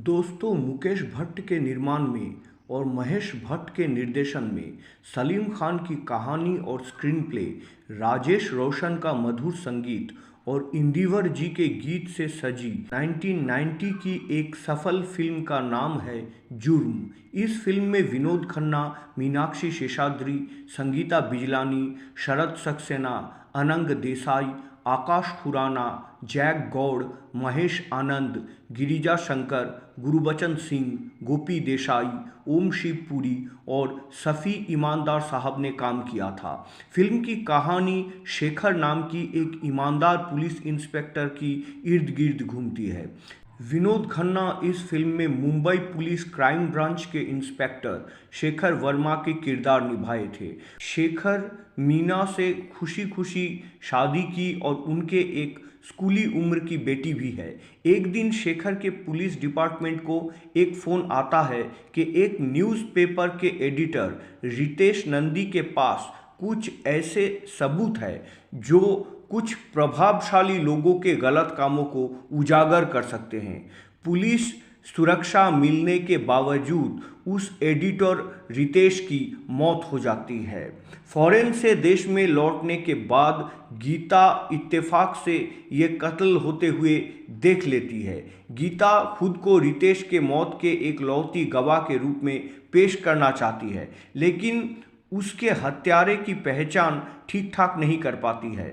दोस्तों, मुकेश भट्ट के निर्माण में और महेश भट्ट के निर्देशन में सलीम खान की कहानी और स्क्रीन प्ले, राजेश रोशन का मधुर संगीत और इंदिवर जी के गीत से सजी 1990 की एक सफल फिल्म का नाम है जुर्म। इस फिल्म में विनोद खन्ना, मीनाक्षी शेषाद्री, संगीता बिजलानी, शरद सक्सेना, अनंग देसाई, आकाश खुराना, जैक गौड़, महेश आनंद, गिरिजा शंकर, गुरबचन सिंह, गोपी देसाई, ओम शिवपुरी और सफ़ी ईमानदार साहब ने काम किया था। फिल्म की कहानी शेखर नाम की एक ईमानदार पुलिस इंस्पेक्टर की इर्द गिर्द घूमती है। विनोद खन्ना इस फिल्म में मुंबई पुलिस क्राइम ब्रांच के इंस्पेक्टर शेखर वर्मा के किरदार निभाए थे। शेखर मीना से खुशी खुशी शादी की और उनके एक स्कूली उम्र की बेटी भी है। एक दिन शेखर के पुलिस डिपार्टमेंट को एक फ़ोन आता है कि एक न्यूज़पेपर के एडिटर रितेश नंदी के पास कुछ ऐसे सबूत है जो कुछ प्रभावशाली लोगों के गलत कामों को उजागर कर सकते हैं। पुलिस सुरक्षा मिलने के बावजूद उस एडिटर रितेश की मौत हो जाती है। फॉरेन से देश में लौटने के बाद गीता इत्तेफाक से ये कत्ल होते हुए देख लेती है। गीता खुद को रितेश के मौत के एक लौती गवाह के रूप में पेश करना चाहती है, लेकिन उसके हत्यारे की पहचान ठीक ठाक नहीं कर पाती है।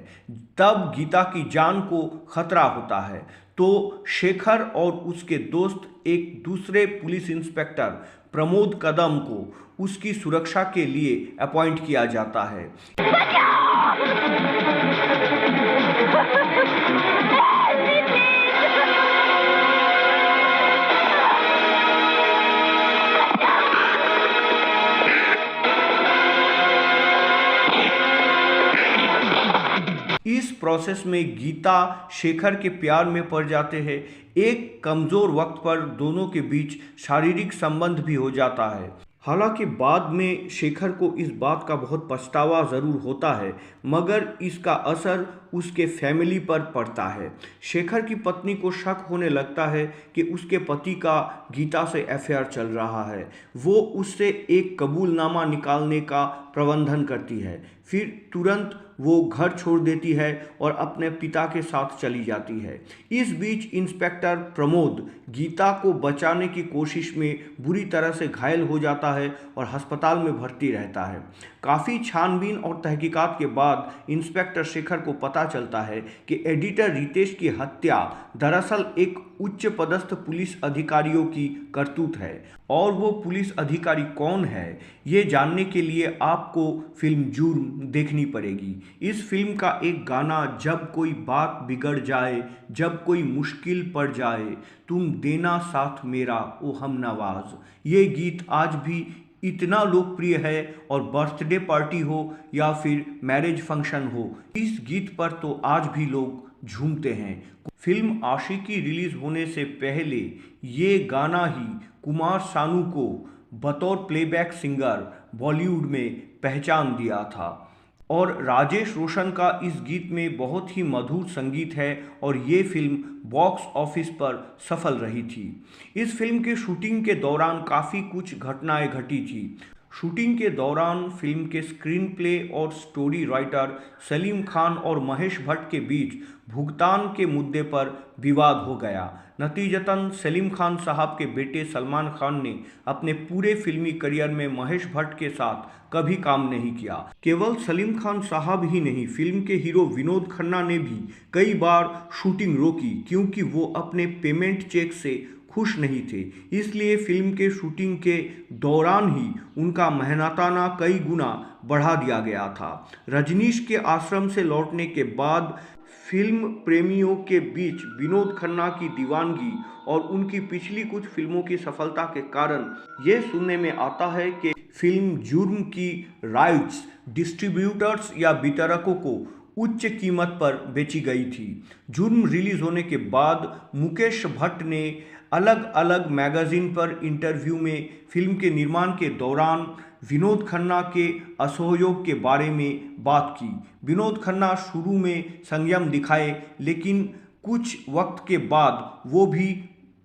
तब गीता की जान को खतरा होता है, तो शेखर और उसके दोस्त एक दूसरे पुलिस इंस्पेक्टर प्रमोद कदम को उसकी सुरक्षा के लिए अपॉइंट किया जाता है। इस प्रोसेस में गीता शेखर के प्यार में पड़ जाते हैं। एक कमज़ोर वक्त पर दोनों के बीच शारीरिक संबंध भी हो जाता है। हालांकि बाद में शेखर को इस बात का बहुत पछतावा ज़रूर होता है, मगर इसका असर उसके फैमिली पर पड़ता है। शेखर की पत्नी को शक होने लगता है कि उसके पति का गीता से अफेयर चल रहा है। वो उससे एक कबूलनामा निकालने का प्रबंधन करती है, फिर तुरंत वो घर छोड़ देती है और अपने पिता के साथ चली जाती है। इस बीच इंस्पेक्टर प्रमोद गीता को बचाने की कोशिश में बुरी तरह से घायल हो जाता है और अस्पताल में भर्ती रहता है। काफ़ी छानबीन और तहकीकात के बाद इंस्पेक्टर शेखर को पता चलता है कि एडिटर रितेश की हत्या दरअसल एक उच्च पदस्थ पुलिस अधिकारियों की करतूत है। और वो पुलिस अधिकारी कौन है, ये जानने के लिए आपको फिल्म जुर्म देखनी पड़ेगी। इस फिल्म का एक गाना, जब कोई बात बिगड़ जाए, जब कोई मुश्किल पड़ जाए, तुम देना साथ मेरा ओ हमनवाज, ये गीत आज भी इतना लोकप्रिय है और बर्थडे पार्टी हो या फिर मैरिज फंक्शन हो, इस गीत पर तो आज भी लोग झूमते हैं। फिल्म आशिकी रिलीज होने से पहले ये गाना ही कुमार सानू को बतौर प्लेबैक सिंगर बॉलीवुड में पहचान दिया था। और राजेश रोशन का इस गीत में बहुत ही मधुर संगीत है और ये फिल्म बॉक्स ऑफिस पर सफल रही थी। इस फिल्म के शूटिंग के दौरान काफ़ी कुछ घटनाएं घटी थी। शूटिंग के दौरान फिल्म के स्क्रीन प्ले और स्टोरी राइटर सलीम खान और महेश भट्ट के बीच भुगतान के मुद्दे पर विवाद हो गया। नतीजतन सलीम खान साहब के बेटे सलमान खान ने अपने पूरे फिल्मी करियर में महेश भट्ट के साथ कभी काम नहीं किया। केवल सलीम खान साहब ही नहीं, फिल्म के हीरो विनोद खन्ना ने भी कई बार शूटिंग रोकी क्योंकि वो अपने पेमेंट चेक से खुश नहीं थे। इसलिए फिल्म के शूटिंग के दौरान ही उनका मेहनताना कई गुना बढ़ा दिया गया था। रजनीश के आश्रम से लौटने के बाद फिल्म प्रेमियों के बीच विनोद खन्ना की दीवानगी और उनकी पिछली कुछ फिल्मों की सफलता के कारण ये सुनने में आता है कि फिल्म जुर्म की राइट्स डिस्ट्रीब्यूटर्स या वितरकों को उच्च कीमत पर बेची गई थी। जुर्म रिलीज होने के बाद मुकेश भट्ट ने अलग अलग मैगजीन पर इंटरव्यू में फिल्म के निर्माण के दौरान विनोद खन्ना के असहयोग के बारे में बात की। विनोद खन्ना शुरू में संयम दिखाए, लेकिन कुछ वक्त के बाद वो भी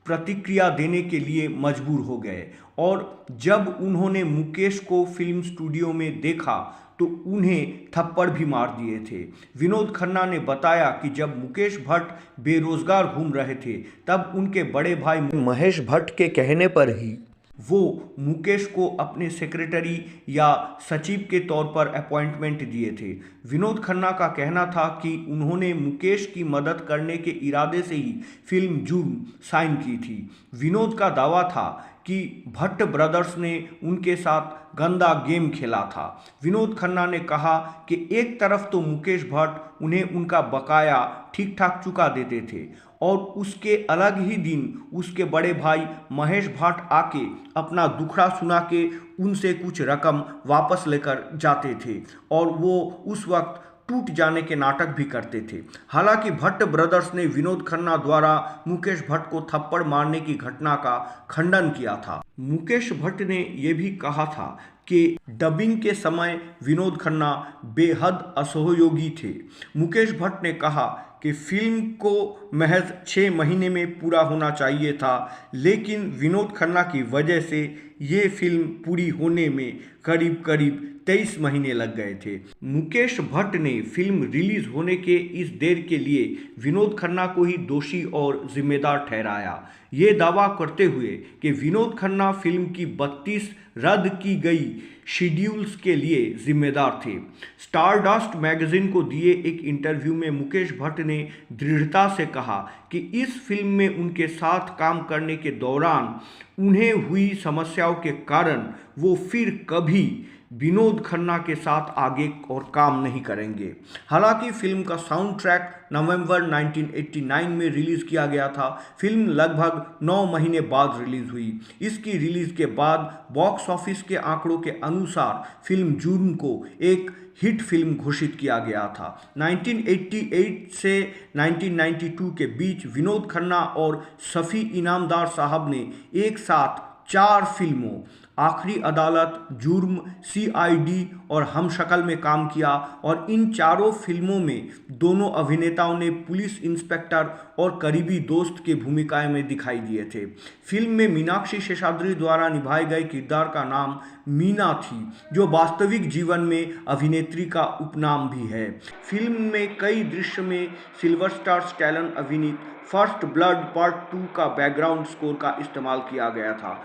प्रतिक्रिया देने के लिए मजबूर हो गए और जब उन्होंने मुकेश को फिल्म स्टूडियो में देखा तो उन्हें थप्पड़ भी मार दिए थे। विनोद खन्ना ने बताया कि जब मुकेश भट्ट बेरोजगार घूम रहे थे तब उनके बड़े भाई महेश भट्ट के कहने पर ही वो मुकेश को अपने सेक्रेटरी या सचिव के तौर पर अपॉइंटमेंट दिए थे। विनोद खन्ना का कहना था कि उन्होंने मुकेश की मदद करने के इरादे से ही फिल्म जुर्म साइन की थी। विनोद का दावा था कि भट्ट ब्रदर्स ने उनके साथ गंदा गेम खेला था। विनोद खन्ना ने कहा कि एक तरफ तो मुकेश भट्ट उन्हें उनका बकाया ठीक ठाक चुका देते थे और उसके अलग ही दिन उसके बड़े भाई महेश भट्ट आके अपना दुखड़ा सुना के उनसे कुछ रकम वापस लेकर जाते थे और वो उस वक्त टूट जाने के नाटक भी करते थे। हालांकि भट्ट ब्रदर्स ने विनोद खन्ना द्वारा मुकेश भट्ट को थप्पड़ मारने की घटना का खंडन किया था। मुकेश भट्ट ने यह भी कहा था कि डबिंग के समय विनोद खन्ना बेहद असहयोगी थे। मुकेश भट्ट ने कहा कि फिल्म को महज 6 महीने में पूरा होना चाहिए था, लेकिन विनोद खन्ना की वजह से ये फिल्म पूरी होने में करीब करीब 23 महीने लग गए थे। मुकेश भट्ट ने फिल्म रिलीज होने के इस देर के लिए विनोद खन्ना को ही दोषी और जिम्मेदार ठहराया, ये दावा करते हुए कि विनोद खन्ना फिल्म की 32 रद्द की गई शेड्यूल्स के लिए जिम्मेदार थे। स्टारडस्ट मैगजीन को दिए एक इंटरव्यू में मुकेश भट्ट ने दृढ़ता से कहा कि इस फिल्म में उनके साथ काम करने के दौरान उन्हें हुई समस्याओं के कारण वो फिर कभी विनोद खन्ना के साथ आगे और काम नहीं करेंगे। हालांकि फिल्म का साउंड ट्रैक नवंबर 1989 में रिलीज किया गया था। फिल्म लगभग 9 महीने बाद रिलीज हुई। इसकी रिलीज के बाद बॉक्स ऑफिस के आंकड़ों के अनुसार फिल्म जुर्म को एक हिट फिल्म घोषित किया गया था। 1988 से 1992 के बीच विनोद खन्ना और शफी इनामदार साहब ने एक साथ 4 फिल्मों आखिरी अदालत, जुर्म, CID और हम शक्ल में काम किया और इन चारों फिल्मों में दोनों अभिनेताओं ने पुलिस इंस्पेक्टर और करीबी दोस्त की भूमिकाएं में दिखाई दिए थे। फिल्म में मीनाक्षी शेषाद्री द्वारा निभाए गए किरदार का नाम मीना थी, जो वास्तविक जीवन में अभिनेत्री का उपनाम भी है। फिल्म में कई दृश्य में सिल्वर स्टैलोन अभिनीत फर्स्ट ब्लड पार्ट 2 का बैकग्राउंड स्कोर का इस्तेमाल किया गया था।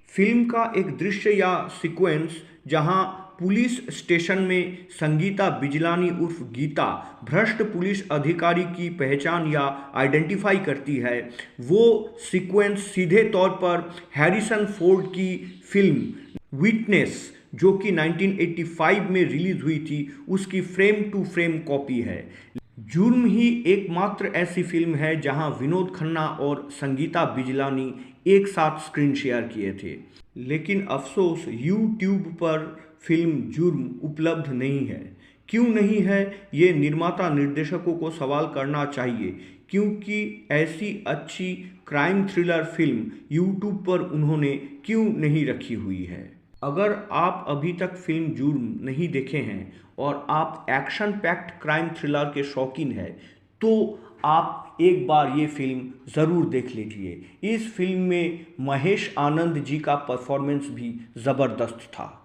फिल्म का एक दृश्य या सीक्वेंस जहां पुलिस स्टेशन में संगीता बिजलानी उर्फ गीता भ्रष्ट पुलिस अधिकारी की पहचान या आइडेंटिफाई करती है, वो सीक्वेंस सीधे तौर पर हैरिसन फोर्ड की फिल्म विटनेस, जो कि 1985 में रिलीज हुई थी, उसकी फ्रेम टू फ्रेम कॉपी है। जुर्म ही एकमात्र ऐसी फिल्म है जहां विनोद खन्ना और संगीता बिजलानी एक साथ स्क्रीन शेयर किए थे। लेकिन अफसोस YouTube पर फिल्म जुर्म उपलब्ध नहीं है। क्यों नहीं है, ये निर्माता निर्देशकों को सवाल करना चाहिए, क्योंकि ऐसी अच्छी क्राइम थ्रिलर फिल्म YouTube पर उन्होंने क्यों नहीं रखी हुई है। अगर आप अभी तक फिल्म जुर्म नहीं देखे हैं और आप एक्शन पैक्ड क्राइम थ्रिलर के शौकीन हैं, तो आप एक बार ये फिल्म ज़रूर देख लीजिए। इस फिल्म में महेश आनंद जी का परफॉर्मेंस भी ज़बरदस्त था।